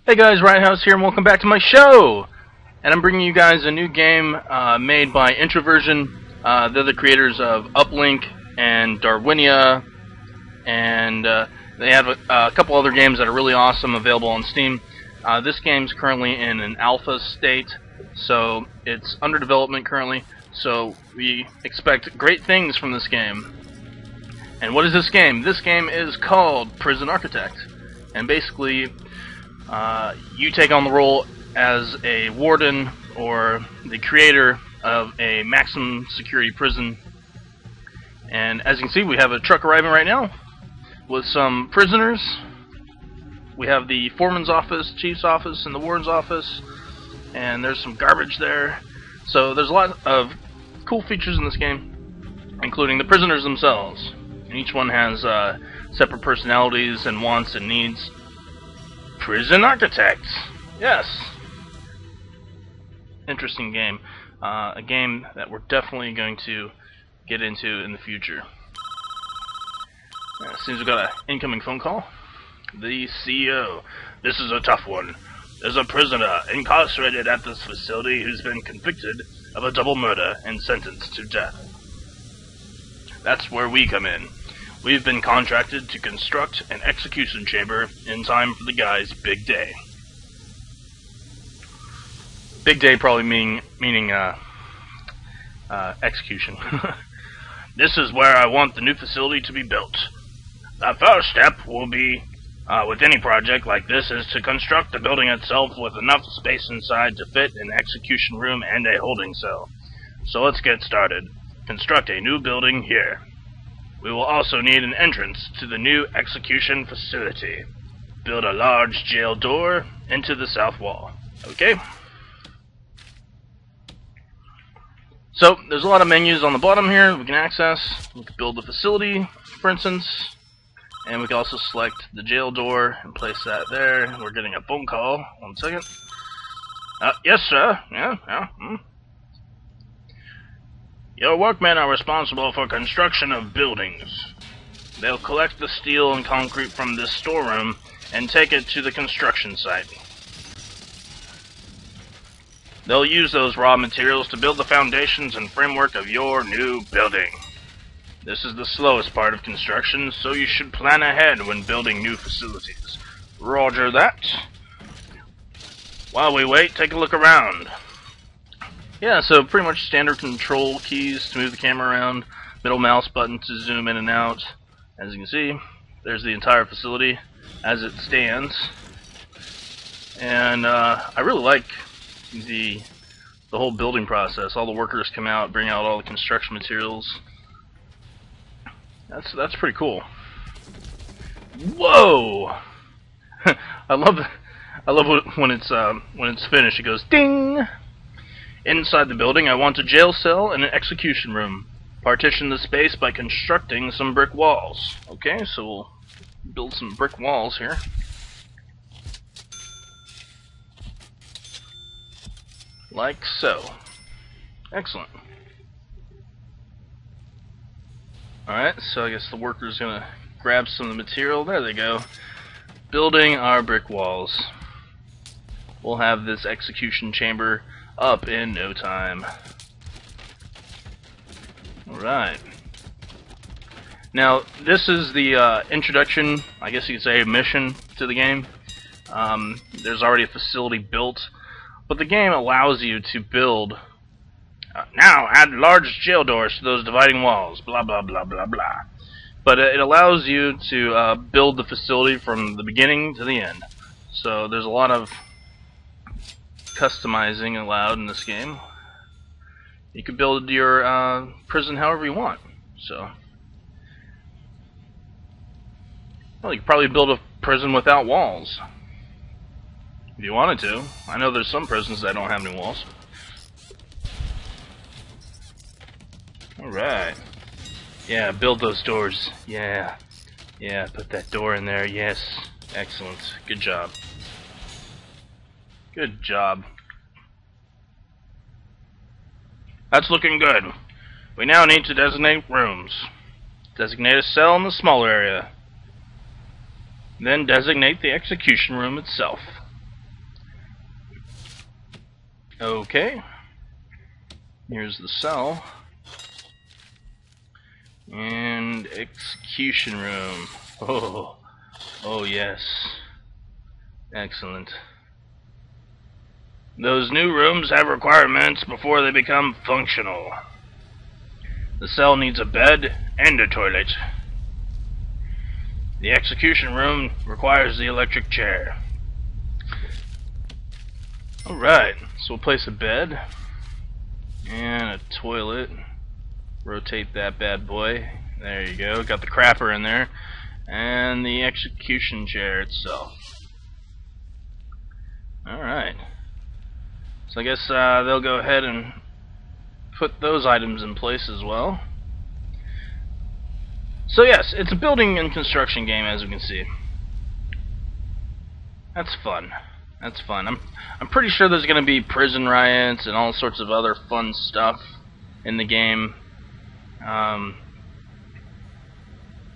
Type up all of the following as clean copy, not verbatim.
Hey guys, House here, and welcome back to my show! And I'm bringing you guys a new game made by Introversion. They're the creators of Uplink and Darwinia, and they have a couple other games that are really awesome available on Steam. This game's currently in an alpha state, so it's under development currently, so we expect great things from this game. And what is this game? This game is called Prison Architect, and basically you take on the role as a warden or the creator of a maximum security prison. And as you can see, we have a truck arriving right now with some prisoners. We have the foreman's office, chief's office, and the warden's office, and there's some garbage there. So there's a lot of cool features in this game, including the prisoners themselves. And each one has separate personalities and wants and needs. Prison Architects! Yes! Interesting game. A game that we're definitely going to get into in the future. As soon as we got an incoming phone call. The CEO. This is a tough one. There's a prisoner incarcerated at this facility who's been convicted of a double murder and sentenced to death. That's where we come in. We've been contracted to construct an execution chamber in time for the guy's big day. Big day probably meaning execution. This is where I want the new facility to be built. The first step will be, with any project like this, is to construct the building itself with enough space inside to fit an execution room and a holding cell. So let's get started. Construct a new building here. We will also need an entrance to the new execution facility. Build a large jail door into the south wall. Okay? So, there's a lot of menus on the bottom here we can access. We can build the facility, for instance. And we can also select the jail door and place that there. We're getting a phone call. 1 second. Yes, sir. Yeah. Your workmen are responsible for construction of buildings. They'll collect the steel and concrete from this storeroom and take it to the construction site. They'll use those raw materials to build the foundations and framework of your new building. This is the slowest part of construction, so you should plan ahead when building new facilities. Roger that. While we wait, take a look around. Yeah, so pretty much standard control keys to move the camera around, middle mouse button to zoom in and out. As you can see, there's the entire facility as it stands. And I really like the whole building process. All the workers come out, bring out all the construction materials. That's pretty cool. Whoa! I love when it's finished. It goes ding. Inside the building, I want a jail cell and an execution room. Partition the space by constructing some brick walls. Okay, so we'll build some brick walls here. Like so. Excellent. Alright, so I guess the worker's gonna grab some of the material. There they go. Building our brick walls. We'll have this execution chamber up in no time. Alright. Now, this is the introduction, I guess you could say, mission to the game. There's already a facility built, but the game allows you to build. Now, add large jail doors to those dividing walls, blah blah blah blah blah. But it allows you to build the facility from the beginning to the end. So there's a lot of customizing allowed in this game. You can build your prison however you want. So, well, you could probably build a prison without walls if you wanted to. I know there's some prisons that don't have any walls. Alright. Yeah, build those doors. Yeah, put that door in there. Yes. Excellent. Good job. Good job. That's looking good. We now need to designate rooms. Designate a cell in the smaller area. Then designate the execution room itself. Okay. Here's the cell. And execution room. Oh. Oh yes. Excellent. Those new rooms have requirements before they become functional. The cell needs a bed and a toilet. The execution room requires the electric chair. Alright, so we'll place a bed and a toilet. Rotate that bad boy. There you go. Got the crapper in there. And the execution chair itself. Alright. So I guess they'll go ahead and put those items in place as well. So yes, it's a building and construction game, as you can see. That's fun. That's fun. I'm pretty sure there's going to be prison riots and all sorts of other fun stuff in the game.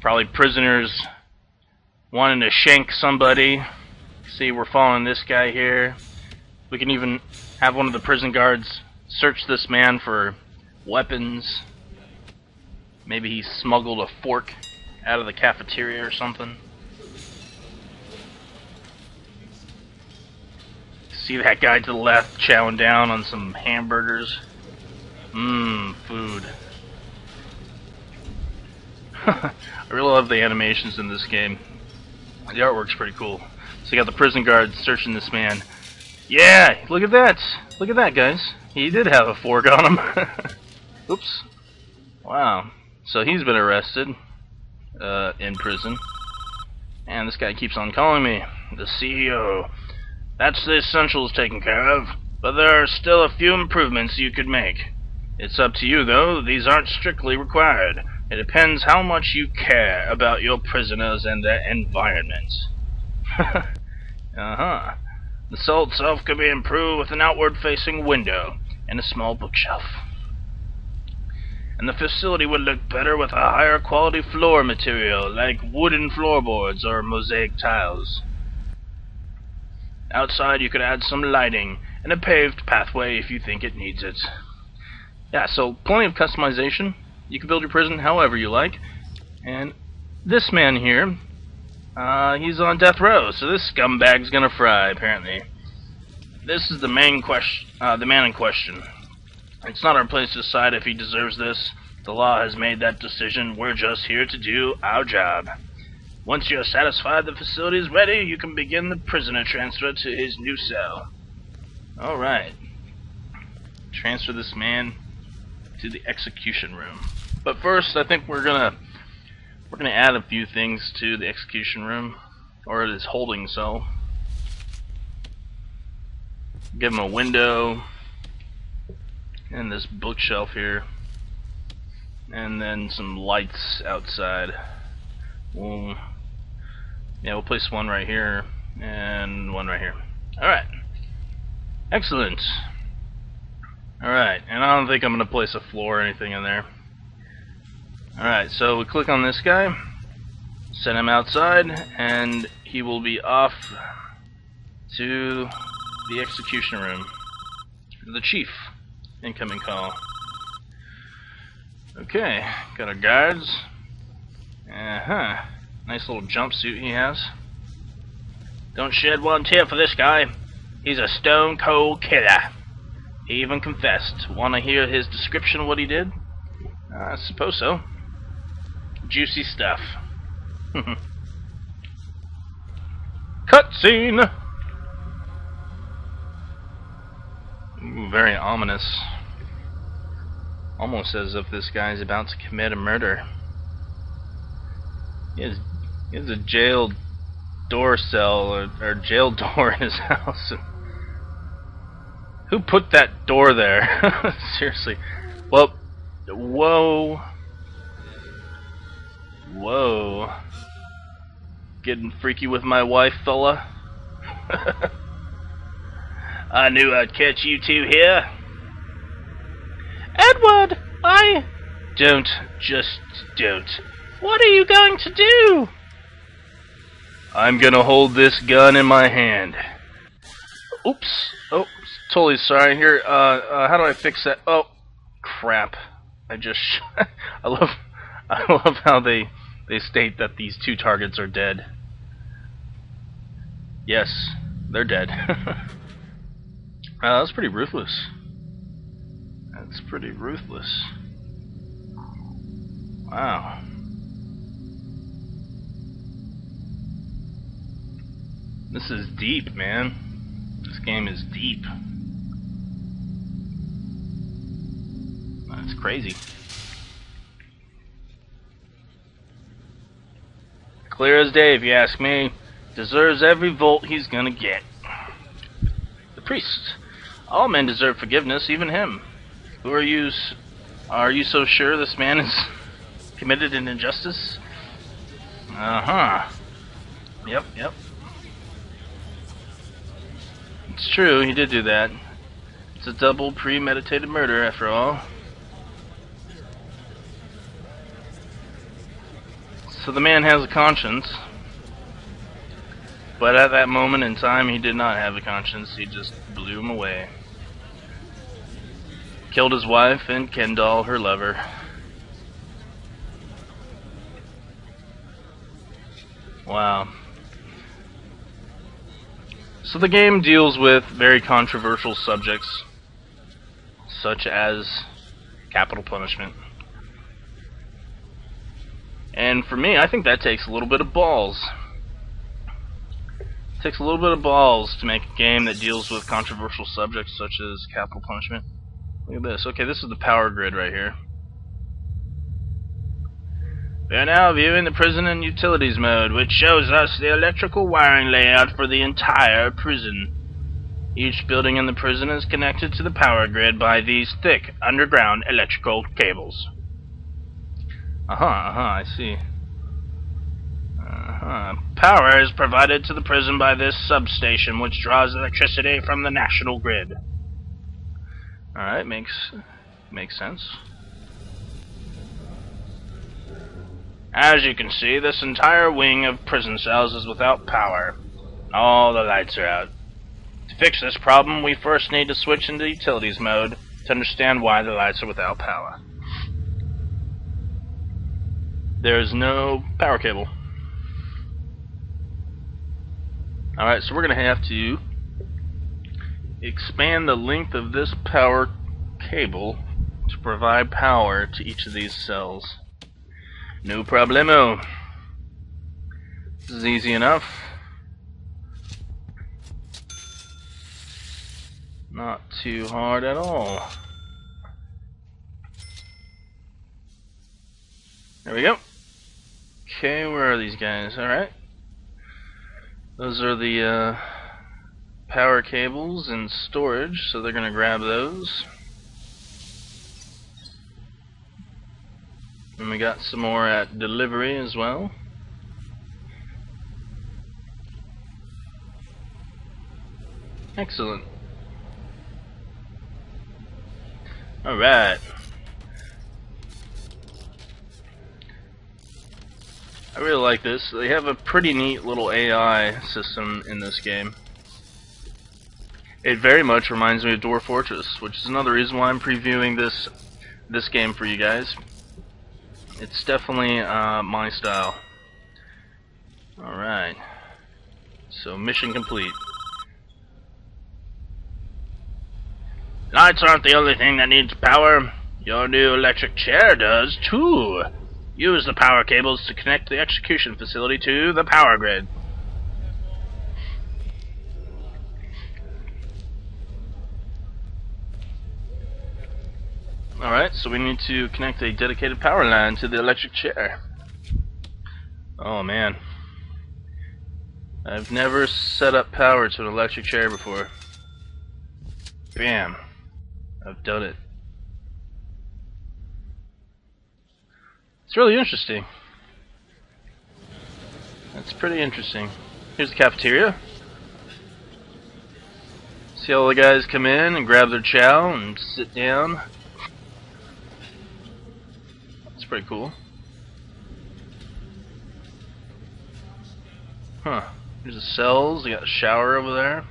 Probably prisoners wanting to shank somebody. See, we're following this guy here. We can even have one of the prison guards search this man for weapons. Maybe he smuggled a fork out of the cafeteria or something. See that guy to the left chowing down on some hamburgers? Mmm, food. I really love the animations in this game. The artwork's pretty cool. So you got the prison guard searching this man. Yeah, look at that. Look at that, guys. He did have a fork on him. Oops. Wow. So he's been arrested in prison. And this guy keeps on calling me the CEO. That's the essentials taken care of, but there are still a few improvements you could make. It's up to you, though. These aren't strictly required. It depends how much you care about your prisoners and their environment. Uh-huh. The cell itself could be improved with an outward-facing window and a small bookshelf. And the facility would look better with a higher quality floor material, like wooden floorboards or mosaic tiles. Outside you could add some lighting and a paved pathway if you think it needs it. Yeah, so plenty of customization. You can build your prison however you like. And this man here, he's on death row, so this scumbag's gonna fry, apparently. This is the man in question. It's not our place to decide if he deserves this. The law has made that decision. We're just here to do our job. Once you're satisfied the facility is ready, you can begin the prisoner transfer to his new cell. Alright. Transfer this man to the execution room. But first, I think we're gonna add a few things to the execution room, or his holding cell. Give him a window, and this bookshelf here, and then some lights outside. We'll place one right here and one right here. Alright. Excellent. Alright, and I don't think I'm going to place a floor or anything in there. Alright, so we click on this guy, send him outside, and he will be off to the execution room. The chief. Incoming call. Okay, got our guards. Nice little jumpsuit he has. Don't shed one tear for this guy. He's a stone cold killer. He even confessed. Want to hear his description of what he did? I suppose so. Juicy stuff. Cutscene! Ooh, very ominous. Almost as if this guy's about to commit a murder. He has a jail door cell or jail door in his house. Who put that door there? Seriously. Well, whoa. Whoa. Getting freaky with my wife, fella? I knew I'd catch you two here. Edward, Just don't. What are you going to do? I'm gonna hold this gun in my hand. Oops. Oh, Totally sorry. Here, how do I fix that? Oh, crap! I just, I love how they state that these two targets are dead. Yes, they're dead. That's pretty ruthless. That's pretty ruthless. Wow. This is deep, man. This game is deep. That's crazy. Clear as day, if you ask me. Deserves every volt he's gonna get. The priest. All men deserve forgiveness, even him. Who are you? Are you so sure this man has committed an injustice? Uh-huh. Yep. It's true, he did do that. It's a double premeditated murder, after all. So the man has a conscience. But at that moment in time, he did not have a conscience. He just blew him away. Killed his wife and Kendall, her lover. Wow. So the game deals with very controversial subjects, such as capital punishment. And for me, I think that takes a little bit of balls. It takes a little bit of balls to make a game that deals with controversial subjects such as capital punishment. Look at this. Okay, this is the power grid right here. We are now viewing the prison and utilities mode, which shows us the electrical wiring layout for the entire prison. Each building in the prison is connected to the power grid by these thick underground electrical cables. I see. Power is provided to the prison by this substation, which draws electricity from the national grid. Alright, makes sense. As you can see, this entire wing of prison cells is without power. All the lights are out. To fix this problem, we first need to switch into utilities mode to understand why the lights are without power. There is no power cable. Alright, so we're going to have to expand the length of this power cable to provide power to each of these cells. No problemo. This is easy enough. Not too hard at all. There we go. Okay, where are these guys? Alright. Those are the power cables and storage, so they're going to grab those. And we got some more at delivery as well. Excellent. Alright. I really like this. They have a pretty neat little AI system in this game. It very much reminds me of Dwarf Fortress, which is another reason why I'm previewing this game for you guys. It's definitely my style. Alright. So mission complete. Lights aren't the only thing that needs power. Your new electric chair does too. Use the power cables to connect the execution facility to the power grid. Alright, so we need to connect a dedicated power line to the electric chair. Oh man. I've never set up power to an electric chair before. Bam. I've done it. It's really interesting. That's pretty interesting. Here's the cafeteria. See all the guys come in and grab their chow and sit down. That's pretty cool. Huh. Here's the cells. You got a shower over there.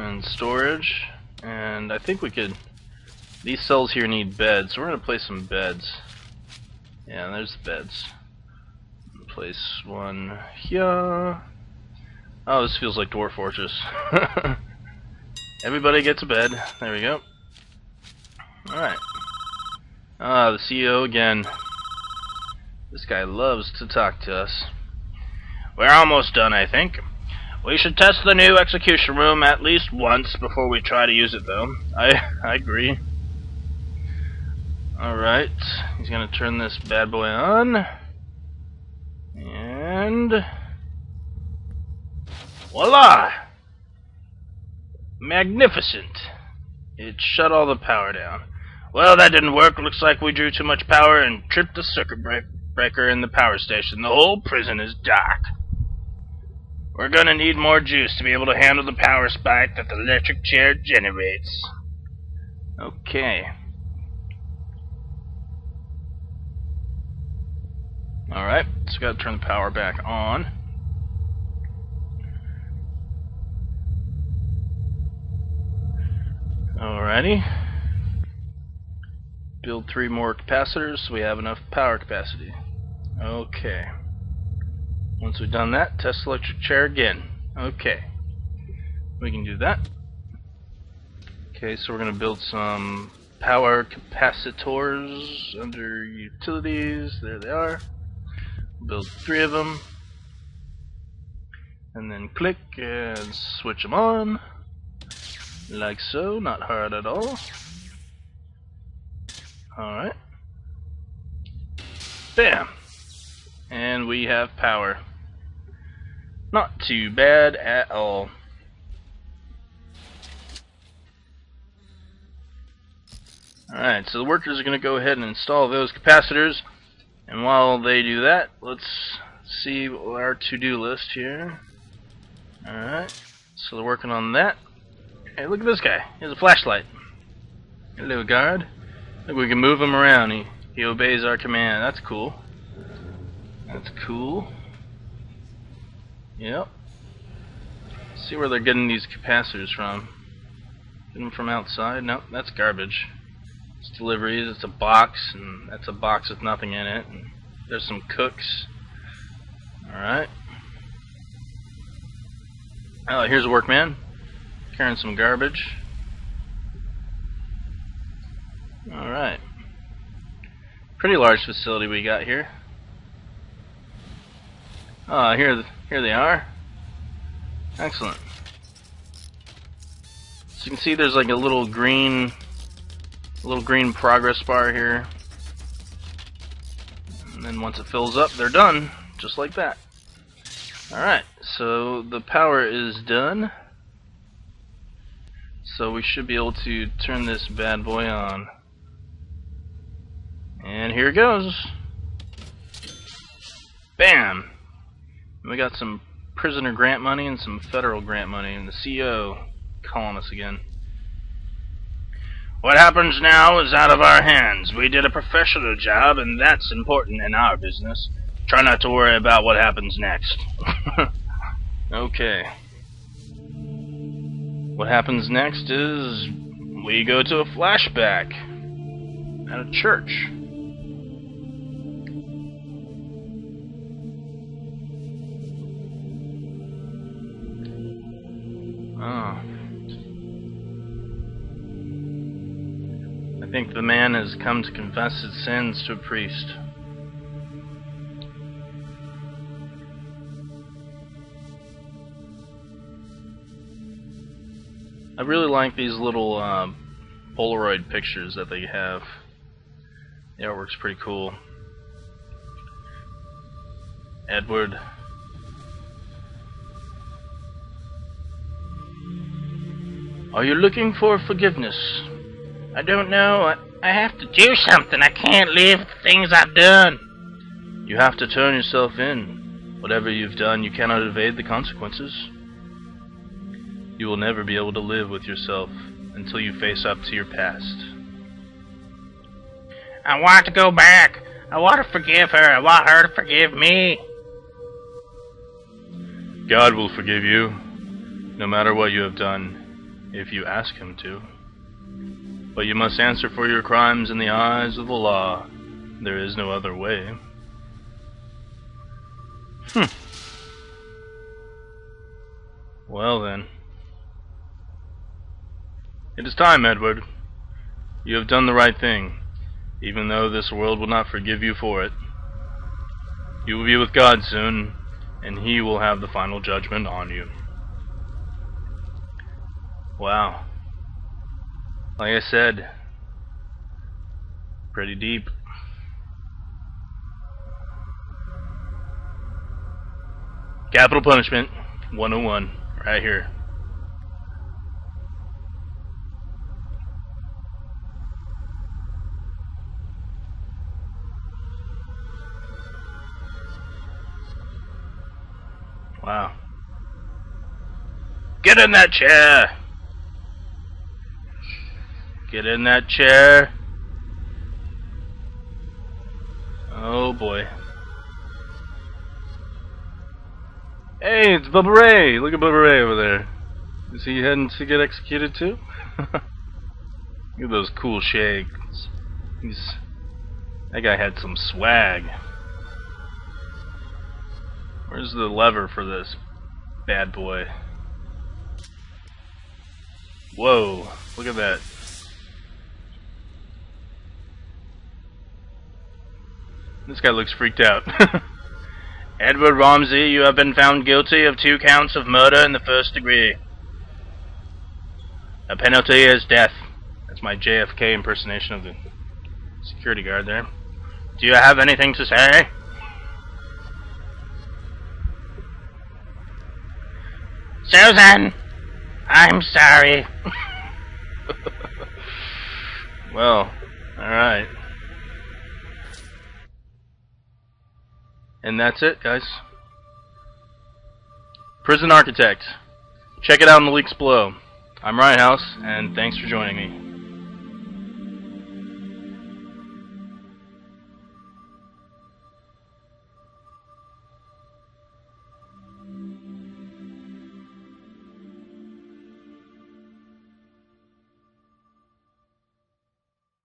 And storage. And I think we could... These cells here need beds, so we're going to place some beds. Yeah, there's the beds. Place one here. Oh, this feels like Dwarf Fortress. Everybody gets a bed. There we go. Alright. Ah, the CEO again. This guy loves to talk to us. We're almost done, I think. We should test the new execution room at least once before we try to use it, though. I agree. Alright. He's gonna turn this bad boy on. And... voila! Magnificent! It shut all the power down. Well, that didn't work. Looks like we drew too much power and tripped the circuit breaker in the power station. The whole prison is dark. We're gonna need more juice to be able to handle the power spike that the electric chair generates. Okay. Alright, so we gotta turn the power back on. Alrighty. Build 3 more capacitors so we have enough power capacity. Okay. Once we've done that, test electric chair again. Okay. We can do that. Okay, so we're going to build some power capacitors under utilities. There they are. Build 3 of them. And then click and switch them on. Like so, not hard at all. Alright. Bam! And we have power. Not too bad at all. Alright, so the workers are going to go ahead and install those capacitors. And while they do that, let's see our to-do list here. Alright, so they're working on that. Hey, look at this guy. He has a flashlight. Hello, guard. Look, we can move him around. He obeys our command. That's cool. That's cool. Yep. Let's see where they're getting these capacitors from. Getting them from outside? Nope, that's garbage. It's deliveries. It's a box, and that's a box with nothing in it. And there's some cooks. Alright. Oh, here's a workman. Carrying some garbage. Alright. Pretty large facility we got here. Ah, here they are. Excellent. So you can see there's like a little green progress bar here. And then once it fills up, they're done. Just like that. Alright, so the power is done. So we should be able to turn this bad boy on. And here it goes. Bam! We got some prisoner grant money and some federal grant money, and the CEO calling us again. What happens now is out of our hands. We did a professional job, and that's important in our business. Try not to worry about what happens next. Okay. What happens next is we go to a flashback at a church. Oh. I think the man has come to confess his sins to a priest. I really like these little Polaroid pictures that they have. The artwork's pretty cool. Edward. Are you looking for forgiveness? I don't know. I have to do something. I can't live with the things I've done. You have to turn yourself in. Whatever you've done, you cannot evade the consequences. You will never be able to live with yourself until you face up to your past. I want to go back. I want to forgive her. I want her to forgive me. God will forgive you, no matter what you have done. if you ask him to. But you must answer for your crimes in the eyes of the law. There is no other way. Well then. It is time, Edward. You have done the right thing, even though this world will not forgive you for it. You will be with God soon, and He will have the final judgment on you. Wow. Like I said, pretty deep. Capital Punishment 101, right here. Wow. Get in that chair! Get in that chair. Oh boy. Hey, it's Bubba Ray! Look at Bubba Ray over there. Is he heading to get executed too? Look at those cool shakes. That guy had some swag. Where's the lever for this bad boy? Whoa, look at that. This guy looks freaked out. Edward Romsey, you have been found guilty of 2 counts of murder in the 1st degree. The penalty is death. That's my JFK impersonation of the security guard there. Do you have anything to say? Susan! I'm sorry. Well, alright. And that's it, guys. Prison Architect. Check it out in the links below. I'm Ryan House, and thanks for joining me.